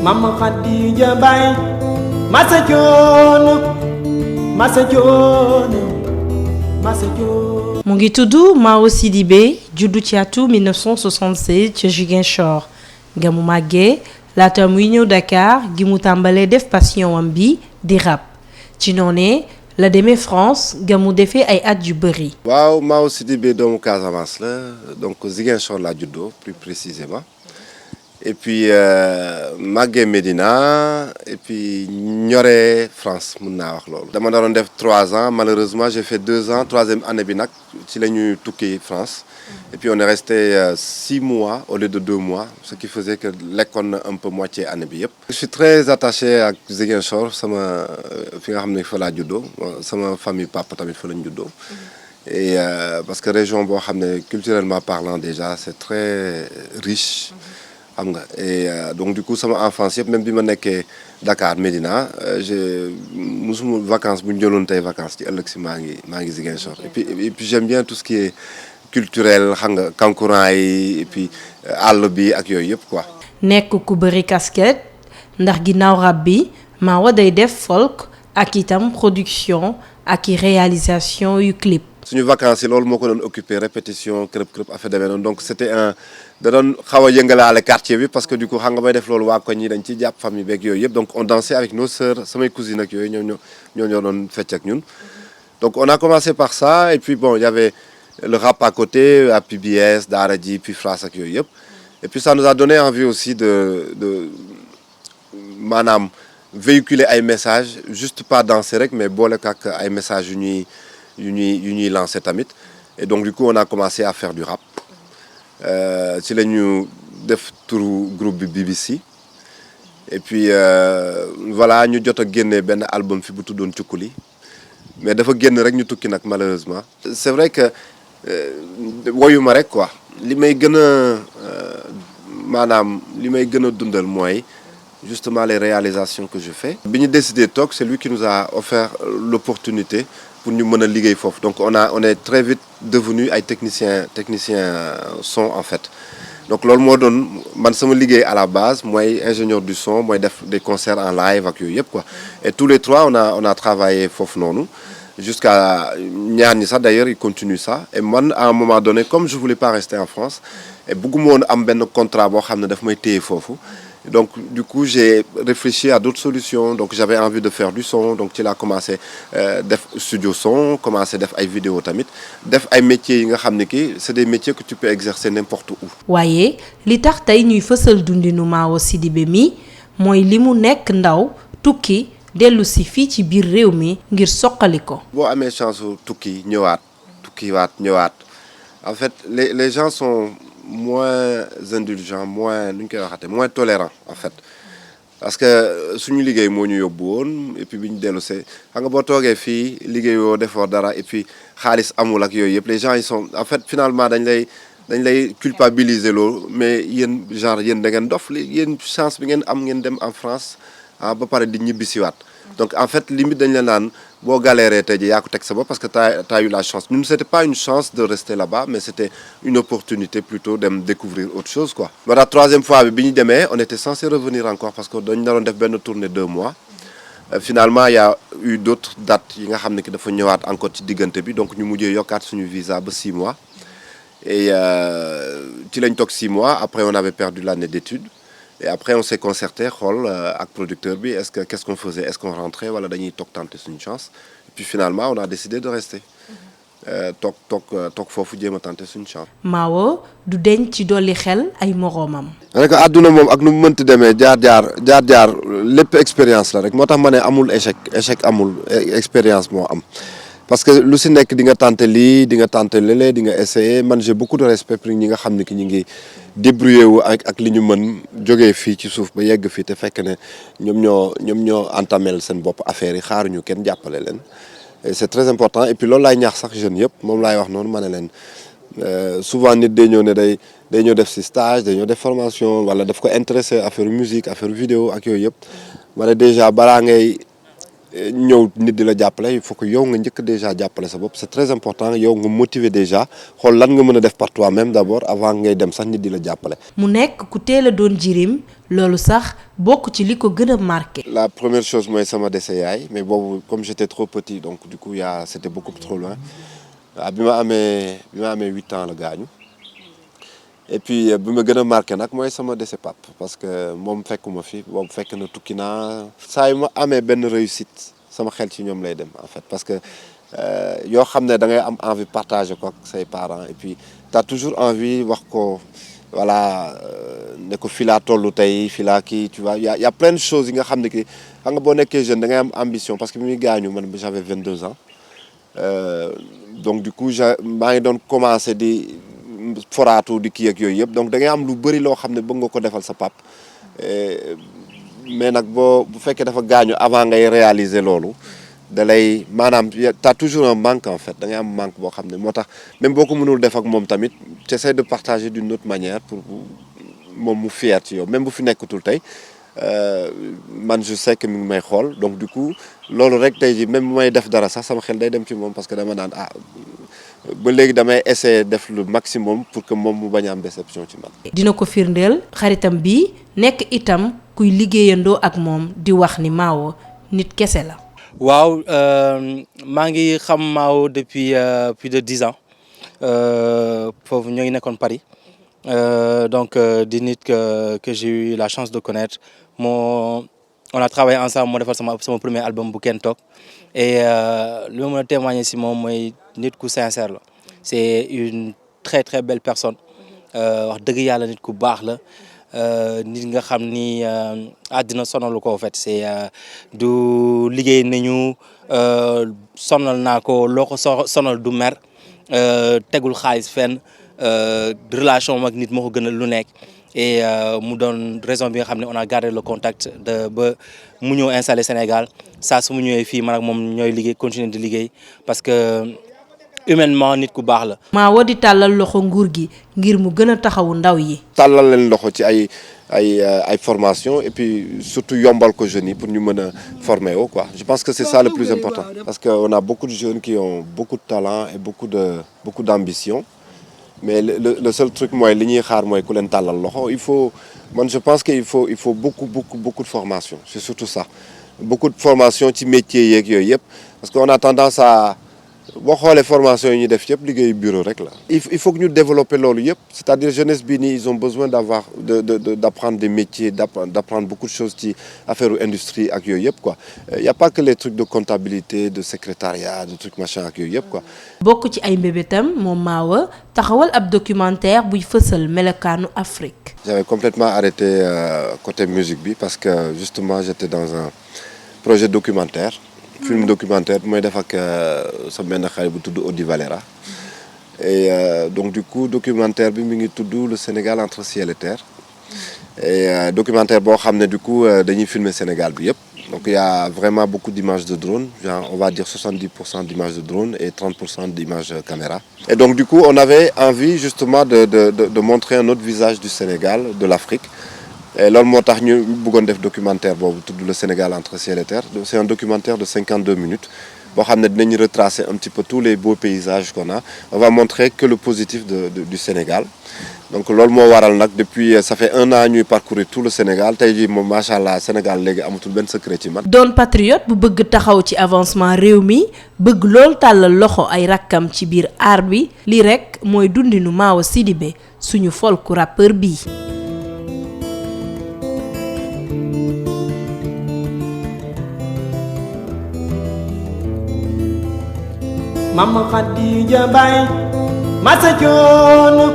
Mama Khadija Bay Massa Dione Massa Dione Massa Dione. mu ngi tudd Mao Sidibé juddu ci atu 1976 ca Ziguinchor nga mu màggee laata muy ñëw Dakar gi mu tàmbalee def passion am bi di rap ci noonee la demee France nga mu defee ay at yu bëri. waaw Mao Sidibé doomu Casamance la donc Ziguinchor laa juddoo plus précisément et puis màggee Médina et puis ñoree France mun naa wax loolu. dama doon def 3 ans malheureusement j'ai fait 2 ans 3e année bi nag ci la ñuy tukki France et puis on est resté 6 mois au lieu de 2 mois ce qui faisait que lekkoon na un peu moitié année bi yëpp. je suis très attaché ak Ziguinchor sama fi nga xam ne fa laa juddoo sama famille papa tamit fa lañ juddoo. et parce que région boo xam ne culturellement parlant déjà c'est très riche. xam nga et donc du coup sama enfance yëpp même bi ma nekkee Dakar Médina musuma vacances bu ñu jëloon tey vacances ci ëllëg si maa ngi Ziguinchor et puis j'aime bien tout ce qui est culturel xam nga kankuran yi et puis àll bi ak yooyu yëpp quoi. nekk ku bëri casquette ndax ginnaaw rap bi Mao day def folk ak itam production ak i réalisation yu clip. suñu vacances yi loolu moo ko doon occupé répétition kërëb affaire demee noonu donc c'était da doon xaw a yëngalaale quartier bi parce que du coup xam nga may def loolu waa koñ yi dañ ciy jàpp famille beeg yooyu yëpp donc on dansait avec nos sœurs samay cousines ak yooyu ñoo doon fecc ak ñun. donc on a commencé par ça et puis bon il y avait le rap à côté à PBS Daara J puis Fras ak yooyu yëpp et puis ça nous a donné envie aussi de maanaam véhiculer ay messages juste pas danser rek mais boole ak ay messages yu ñuy lancer tamit et donc du coup on a commencé à faire du rap ci la ñu def turu groupe bi BBC et puis voilà ñu jot a génne benn album fi bu tuddoon Cukkuli mais dafa génn rek ñu tukki nag malheureusement. c'est vrai que woyuma rek quoi li may gën a maanaam li may gën a dundal mooy justement les réalisations que je fais. bi ñu décidé toog c'est lui qui nous a offert l'opportunité pour ñu mën a liggéey foofu donc on est très vite devenu ay technicien son en fait donc loolu moo doon man sama liggéey à la base mooy ingénieur du son mooy def des concerts en live ak yooyu yëpp quoi et tous les trois on a travaillé foofu noonu jusqu'à ñaar ñi sax d'ailleurs ils continuent ça et man à un moment donné comme je voulais pas rester en France et bëgguma woon am benn contrat boo xam ne daf may téye foofu. Donc du coup j'ai réfléchi à d'autres solutions donc j'avais envie de faire du son donc ci laa commencé def studio son commencé def ay vidéo tamit def ay métiers yi nga xam ne kii c'est des métiers que tu peux exercer n'importe où. waaye li tax tey ñuy fësal dundinu Mao Sidibé mi mooy li mu nekk ndaw tukki dellu si fii ci biir réew mi ngir soqali ko. boo amee chance tukki ñëwaat en fait les gens sont moins indulgents moins nu ñu koy waxate moins tolérants en fait parce que suñu liggéey moo ñu yóbbu woon et puis bi ñu dellu see xam nga boo toogee fii liggéeyoo defoo dara et puis xaalis amul ak yooyu yëpp les gens ils sont en fait finalement dañ lay culpabiliser loolu mais yéen da ngeen dof yéen chance bi ngeen am ngeen dem en France ba pare di ñibbisiwaat donc en fait limite dañ la naan boo galéré tey ji yaa ko teg sa bopp parce que t'as eu la chance ñun c'était pas une chance de rester là-bas mais c'était une opportunité plutôt dem découvrir autre chose quoi. moo tax 3e fois bi ñu demee on était censé revenir encore parce que dañ naroon def benn tournée 2 mois finalement il y a eu d'autres dates yi nga xam ne ki dafa ñëwaat encore ci diggante bi donc ñu mujjee yokkaat suñu visa ba 6 mois et ci lañ toog 6 mois après on avait perdu l'année d'études. Et après on s'est concerté xool ak producteur bi qu'est-ce qu'on faisait est-ce qu'on rentrait wala dañuy toog tenter suñu chance et puis finalement on a décidé de rester toog foofu jéem a tenter suñu chance. Mao du deñ ci dolli xel ay moroomam. rek àdduna moom ak nu mu mënti demee jaar lépp expérience la rek moo tax ma ne amul échec amul expérience moo am. parce que lu si nekk di nga tenter lii di nga tenter lële di nga essayer man j'ai beaucoup de respect pour ñi nga xam ne ki ñu ngi débrouiller wu ak li ñu mën jógee fii ci suuf ba yegg fii te fekk ne ñoom ñoo entamel seen bopp affaire yi xaaruñu kenn jàppale leen et c'est très important et puis loolu laay ñaax sax jeunes yëpp moom laay wax noonu ma ne leen souvent nit day ñëw ne day ñëw def si stage day ñëw def formation wala daf ko intéressé affaire musique affaire vidéo ak yooyu yëpp ma ne déjà balaa ngay ñëw nit di la jàppale il faut que yow nga njëkk déjà jàppale sa bopp c'est très important yow nga motiver déjà xool lan nga mën a def par toi-même d'abord avant ngay dem sax nit di la jàppale. mu nekk ku teel a doon jirim loolu sax bokk ci li ko gën a marqué. La première chose mooy sama décès yaay mais boobu comme j'étais trop petit donc du coup c'était beaucoup trop loin waaw bi ma amee 8 ans la gaañu. Et puis bi ma gën a marqué nag mooy sama décès pap parce que moom fekkuma fi boobu fekk na tukki naa saa yu ma amee benn réussite sama xel ci ñoom lay dem en fait parce que yoo xam ne da ngay am envie partager ko ak say parents et puis t'as toujours envie wax ko voilà ne ko fii laa tollu tey fii laa kii tu vois y a plein de choses yi nga xam ne que xam nga boo nekkee jeune da ngay am ambition parce que bi muy gaañu man j'avais 22 ans donc du coup maa ngi doon commencer di foraatu di kii ak yooyu yëpp donc da ngay am lu bëri loo xam ne bëgg nga ko defal sa pap mais nag bu fekkee dafa gaañu avant ngay réaliser loolu da lay maanaam t'as toujours un manque en fait da ngay am manque boo xam ne moo tax même boo ko mënul def ak moom tamit t'essaies de partager d'une autre manière pour moom mu fier ci yow même bu fi nekkatul tey man je sais que mi ngi may xool donc du coup loolu rek tey ji même bu may def dara sax sama xel day dem ci moom parce que dama naan ba léegi damay essayer def le maximum pour que moom mu bañ a am déception ci man. dina ko firndeel xaritam bi nekk itam kuy liggéeyandoo ak moom di wax ni Mao nit kese la. waaw maa ngi xam Mao depuis plus de 10 ans foofu ñoo ngi nekkoon Paris donc di nit que j'ai eu la chance de connaître on a travaillé ensemble moo defal sama premier album bu kenn toog et li ma mën a témoigner si moom mooy nit ku sincère la c'est une très très belle personne wax dëgg yàlla nit ku baax la nit nga xam ni àddina sonalu ko en fait c'est du liggéey nañu sonal naa ko loo ko sonal du mer tegul xaalis fenn relation ak nit moo ko gënal lu nekk et mu doon raison bi nga xam ne on a gardé le contact ba mu ñëw installé Sénégal saa su mu ñëwee fii man ak moom ñooy liggéey continuer di liggéey parce que humainement nit ku baax la. Mao di tàllal loxo nguur gi ngir mu gën a taxawu ndaw yi. tàllal leen loxo ci ay formation et puis surtout yombal ko jeunes yi pour ñu mën a former wu quoi je pense que c'est ça le plus important parce que on a beaucoup de jeunes qui ont beaucoup de talent et beaucoup d'ambition. Mais le seul truc mooy li ñuy xaar mooy ku leen tàllal loxo je pense que il faut beaucoup de formation c'est surtout ça beaucoup de formation ci métier yeeg yooyu yëpp parce que on a tendance à boo xoolee formation yi ñuy def yëpp liggéeyu bureau rek la. il faut que ñu développer loolu yëpp c'est-à-dire jeunesse bi nii ils ont besoin d'apprendre des métiers d'apprendre beaucoup de choses ci affaire industrie ak yooyu yëpp quoi y a pas que les trucs de comptabilité de secrétariat de trucs machin ak yooyu yëpp quoi. bokk ci ay mbébétam moom Mao taxawal ab documentaire buy fësal melokaanu Afrique. J'avais complètement arrêté côté musique bi parce que justement j'étais dans un projet documentaire. film documentaire mooy def ak sa benn xarit bu tudd Audi Valera et donc du coup documentaire bi mi ngi tudd le Sénégal entre ciel et terre et documentaire boo xam ne du coup dañuy filmer Sénégal bi yëpp donc il y a vraiment beaucoup d'images de drone genre on va dire 70% d'images de drone et 30% d'images caméra et donc du coup on avait envie justement de montrer un autre visage du Sénégal de l'Afrique et loolu moo tax ñu bëggoon def documentaire boobu tudd le Sénégal entre ciel et terre c'est un documentaire de 52 minutes boo xam ne dinañu retracer un petit peu tous les beaux paysages qu'on a on va montrer que le positif du Sénégal donc loolu moo waral nag depuis ça fait 1 an ñuy parcourir tout le Sénégal tey jii moom macha allah Sénégal léegi amatul benn secret ci man. doon patriote bu bëgg taxaw ci avancement réew mi bëgg lool tàllal loxo ay rakkam ci biir art bi lii rek mooy dundinu Mao Sidibé suñu folk rappeur bii. Mama Khadija Bay Massa Joono